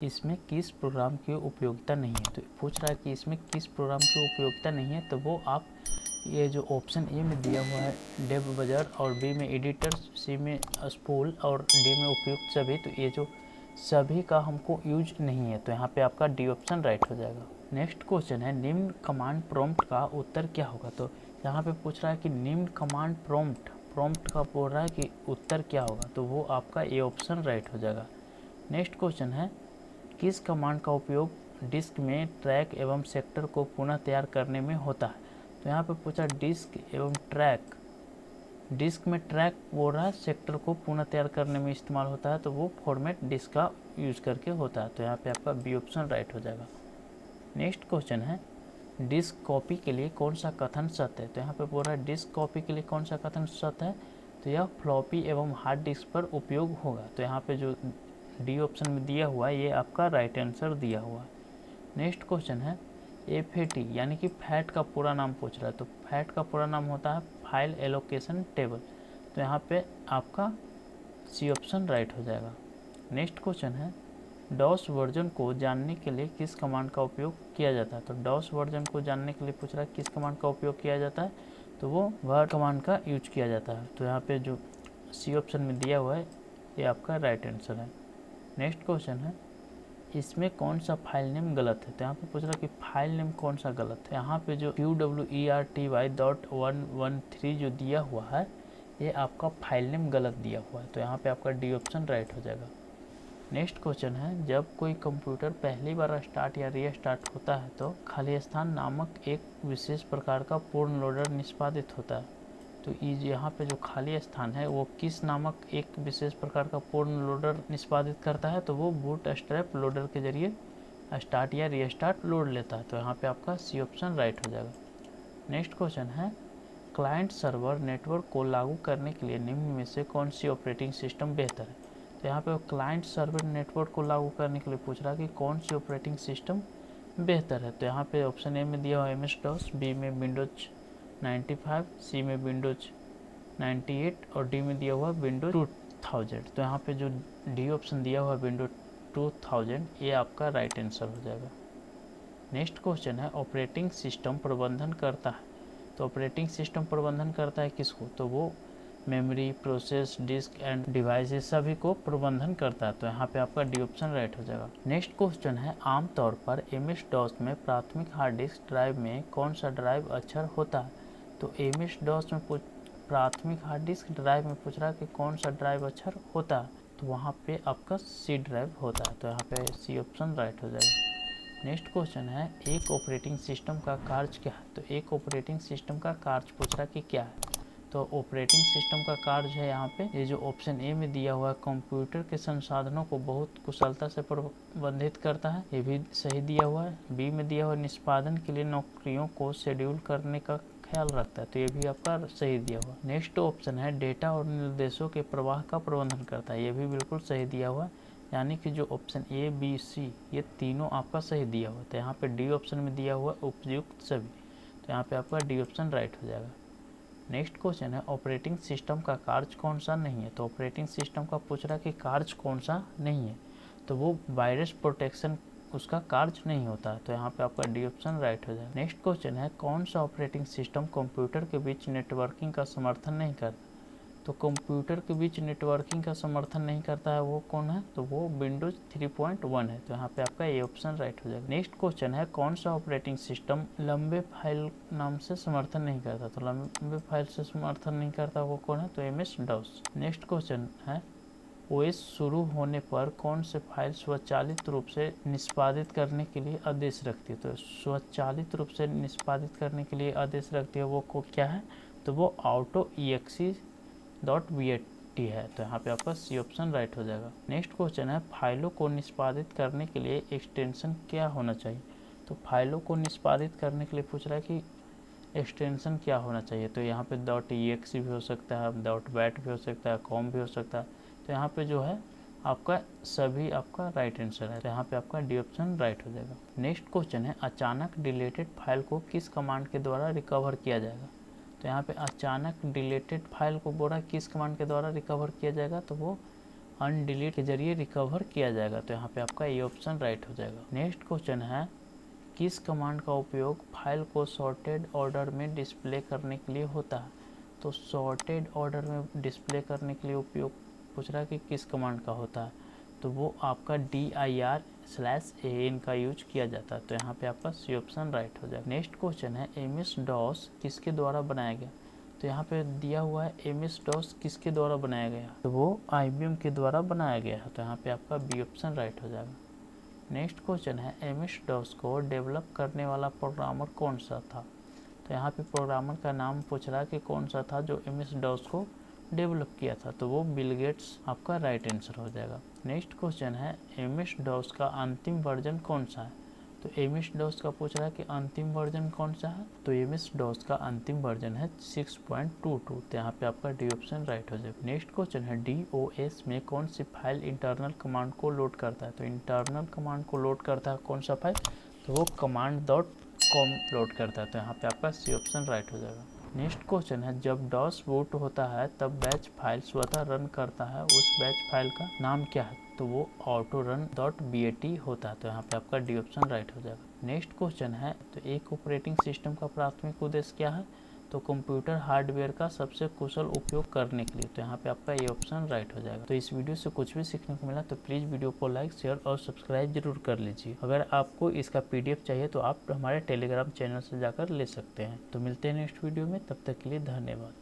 इसमें किस प्रोग्राम की उपयोगिता नहीं है। तो पूछ रहा है कि इसमें किस प्रोग्राम की उपयोगिता नहीं है, तो वो आप ये जो ऑप्शन ए में दिया हुआ है डेबगर, और बी में एडिटर, सी में स्पूल और डी में उपयुक्त सभी, तो ये जो सभी का हमको यूज नहीं है, तो यहाँ पे आपका डी ऑप्शन राइट हो जाएगा। नेक्स्ट क्वेश्चन है निम्न कमांड प्रॉम्प्ट का उत्तर क्या होगा। तो यहाँ पे पूछ रहा है कि निम्न कमांड प्रॉम्प्ट का बोल रहा है कि उत्तर क्या होगा, तो वो आपका ए ऑप्शन राइट हो जाएगा। नेक्स्ट क्वेश्चन है किस कमांड का उपयोग डिस्क में ट्रैक एवं सेक्टर को पुनः तैयार करने में होता है। तो यहाँ पे पूछा डिस्क एवं ट्रैक, डिस्क में ट्रैक बोल रहा है, सेक्टर को पुनः तैयार करने में इस्तेमाल होता है, तो वो फॉर्मेट डिस्क का यूज करके होता है, तो यहाँ पे आपका बी ऑप्शन राइट हो जाएगा। नेक्स्ट क्वेश्चन है डिस्क कॉपी के लिए कौन सा कथन सत्य है। तो यहाँ पे बोल रहा है डिस्क कॉपी के लिए कौन सा कथन सत्य है, तो यह फ्लॉपी एवं हार्ड डिस्क पर उपयोग होगा, तो यहाँ पे जो डी ऑप्शन में दिया हुआ है ये आपका राइट आंसर दिया हुआ है। नेक्स्ट क्वेश्चन है FAT यानी कि फैट का पूरा नाम पूछ रहा है। तो फैट का पूरा नाम होता है फाइल एलोकेशन टेबल, तो यहाँ पे आपका सी ऑप्शन राइट हो जाएगा। नेक्स्ट क्वेश्चन है डॉस वर्जन को जानने के लिए किस कमांड का उपयोग किया जाता है। तो डॉस वर्जन को जानने के लिए पूछ रहा है किस कमांड का उपयोग किया जाता है, तो वो var कमांड का यूज किया जाता है, तो यहाँ पे जो सी ऑप्शन में दिया हुआ है ये आपका राइट आंसर है। नेक्स्ट क्वेश्चन है इसमें कौन सा फाइल नेम गलत है। तो यहाँ पे पूछ रहा है कि फाइल नेम कौन सा गलत है। यहाँ पे जो QWERTY.113 जो दिया हुआ है ये आपका फाइल नेम गलत दिया हुआ है, तो यहाँ पे आपका डी ऑप्शन राइट हो जाएगा। नेक्स्ट क्वेश्चन है जब कोई कंप्यूटर पहली बार स्टार्ट या रीस्टार्ट होता है तो खाली स्थान नामक एक विशेष प्रकार का पूर्ण लोडर निष्पादित होता है। तो यहाँ पे जो खाली स्थान है वो किस नामक एक विशेष प्रकार का पूर्ण लोडर निष्पादित करता है, तो वो बूट स्ट्रैप लोडर के जरिए स्टार्ट या रीस्टार्ट लोड लेता है, तो यहाँ पे आपका सी ऑप्शन राइट हो जाएगा। नेक्स्ट क्वेश्चन है क्लाइंट सर्वर नेटवर्क को लागू करने के लिए निम्न में से कौन सी ऑपरेटिंग सिस्टम बेहतर है। तो यहाँ पे क्लाइंट सर्वर नेटवर्क को लागू करने के लिए पूछ रहा है कि कौन सी ऑपरेटिंग सिस्टम बेहतर है। तो यहाँ पे ऑप्शन ए में दिया हुआ MS-DOS, बी में विंडोज 95, सी में विंडोज 98 और डी में दिया हुआ विंडोज 2000। तो यहाँ पे जो डी ऑप्शन दिया हुआ विंडोज 2000 ये आपका राइट आंसर हो जाएगा। नेक्स्ट क्वेश्चन है ऑपरेटिंग सिस्टम प्रबंधन करता है। तो ऑपरेटिंग सिस्टम प्रबंधन करता है किसको, तो वो memory, process, disk and devices सभी को प्रबंधन करता है, तो यहाँ पे आपका डी ऑप्शन राइट हो जाएगा। नेक्स्ट क्वेश्चन है आमतौर पर MS-DOS में प्राथमिक हार्ड डिस्क ड्राइव में कौन सा ड्राइव अक्षर होता है। तो MS-DOS में प्राथमिक हार्ड डिस्क ड्राइव में पूछ रहा है कि कौन सा ड्राइव अक्षर होता है, तो वहाँ पे आपका C ड्राइव होता है, तो यहाँ पे C ऑप्शन राइट हो जाएगा। नेक्स्ट क्वेश्चन है एक ऑपरेटिंग सिस्टम का कार्य क्या है। तो एक ऑपरेटिंग सिस्टम का कार्य पूछ रहा है कि क्या है। तो ऑपरेटिंग सिस्टम का कार्य है यहाँ पे ये जो ऑप्शन ए में दिया हुआ है कंप्यूटर के संसाधनों को बहुत कुशलता से प्रबंधित करता है, ये भी सही दिया हुआ है। बी में दिया हुआ निष्पादन के लिए नौकरियों को शेड्यूल करने का ख्याल रखता है, तो ये भी आपका सही दिया हुआ। नेक्स्ट ऑप्शन है डेटा और निर्देशों के प्रवाह का प्रबंधन करता है, ये भी बिल्कुल सही दिया हुआ है, यानी कि जो ऑप्शन A, B, C ये तीनों आपका सही दिया हुआ। तो यहाँ पे डी ऑप्शन में दिया हुआ उपयुक्त सभी, तो यहाँ पे आपका डी ऑप्शन राइट हो जाएगा। नेक्स्ट क्वेश्चन है ऑपरेटिंग सिस्टम का कार्य कौन सा नहीं है। तो ऑपरेटिंग सिस्टम का पूछ रहा है कि कार्य कौन सा नहीं है, तो वो वायरस प्रोटेक्शन उसका कार्य नहीं होता है, तो यहाँ पे आपका डी ऑप्शन राइट हो जाएगा। नेक्स्ट क्वेश्चन है कौन सा ऑपरेटिंग सिस्टम कंप्यूटर के बीच नेटवर्किंग का समर्थन नहीं करता। तो कंप्यूटर के बीच नेटवर्किंग का समर्थन नहीं करता है वो कौन है, तो वो विंडोज 3.1 है, तो यहाँ पे आपका ये ऑप्शन राइट हो जाएगा। नेक्स्ट क्वेश्चन है कौन सा ऑपरेटिंग सिस्टम लंबे फाइल नाम से समर्थन नहीं करता। तो लंबे फाइल से समर्थन नहीं करता वो कौन है, तो MS-DOS। नेक्स्ट क्वेश्चन है OS शुरू होने पर कौन से फाइल स्वचालित रूप से निष्पादित करने के लिए आदेश रखती है। तो स्वचालित रूप से निष्पादित करने के लिए आदेश रखती है वो को क्या है, तो वो AutoEXE.bat है, तो यहाँ पे आपका C ऑप्शन राइट हो जाएगा। नेक्स्ट क्वेश्चन है फाइलों को निष्पादित करने के लिए एक्सटेंशन क्या होना चाहिए। तो फाइलों को निष्पादित करने के लिए पूछ रहा है कि एक्सटेंशन क्या होना चाहिए, तो यहाँ पे .exe भी हो सकता है, .bat भी हो सकता है, com भी हो सकता है, तो यहाँ पे जो है आपका सभी आपका राइट आंसर है, तो यहाँ पे आपका डी ऑप्शन राइट हो जाएगा। नेक्स्ट क्वेश्चन है अचानक डिलीटेड फाइल को किस कमांड के द्वारा रिकवर किया जाएगा। तो यहाँ पे अचानक डिलीटेड फाइल को बोला किस कमांड के द्वारा रिकवर किया जाएगा, तो वो अनडिलीट के जरिए रिकवर किया जाएगा। तो यहाँ पे आपका ये ऑप्शन राइट हो जाएगा। नेक्स्ट क्वेश्चन है, किस कमांड का उपयोग फाइल को सॉर्टेड ऑर्डर में डिस्प्ले करने के लिए होता है? तो सॉर्टेड ऑर्डर में डिस्प्ले करने के लिए उपयोग पूछ रहा है कि किस कमांड का होता है, तो वो आपका dir/an का यूज किया जाता है। तो यहाँ पे आपका सी ऑप्शन राइट हो जाएगा। नेक्स्ट क्वेश्चन है, MS-DOS किसके द्वारा बनाया गया? तो यहाँ पे दिया हुआ है MS-DOS किसके द्वारा बनाया गया, तो वो IBM के द्वारा बनाया गया है। तो यहाँ पे आपका बी ऑप्शन राइट हो जाएगा। नेक्स्ट क्वेश्चन है, MS-DOS को डेवलप करने वाला प्रोग्रामर कौन सा था? तो यहाँ पे प्रोग्रामर का नाम पूछ रहा है कि कौन सा था जो MS-DOS को डेवलप किया था, तो वो बिल गेट्स आपका राइट आंसर हो जाएगा। नेक्स्ट क्वेश्चन है, MS-DOS का अंतिम वर्जन कौन सा है? तो MS-DOS का पूछ रहा है कि अंतिम वर्जन कौन सा है, तो MS-DOS का अंतिम वर्जन है 6.22। तो यहाँ पे आपका डी ऑप्शन राइट हो जाएगा। नेक्स्ट क्वेश्चन है, DOS में कौन सी फाइल इंटरनल कमांड को लोड करता है? तो इंटरनल कमांड को लोड करता है कौन सा फाइल, तो वो command.com लोड करता है। तो यहाँ पे आपका सी ऑप्शन राइट हो जाएगा। नेक्स्ट क्वेश्चन है, जब DOS बूट होता है तब बैच फाइल स्वतः रन करता है, उस बैच फाइल का नाम क्या है? तो वो autorun.bat होता है। तो यहाँ पे आपका डी ऑप्शन राइट हो जाएगा। नेक्स्ट क्वेश्चन है, तो एक ऑपरेटिंग सिस्टम का प्राथमिक उद्देश्य क्या है? तो कंप्यूटर हार्डवेयर का सबसे कुशल उपयोग करने के लिए। तो यहाँ पे आपका ये ऑप्शन राइट हो जाएगा। तो इस वीडियो से कुछ भी सीखने को मिला तो प्लीज़ वीडियो को लाइक, शेयर और सब्सक्राइब जरूर कर लीजिए। अगर आपको इसका PDF चाहिए तो आप हमारे टेलीग्राम चैनल से जाकर ले सकते हैं। तो मिलते हैं नेक्स्ट वीडियो में, तब तक के लिए धन्यवाद।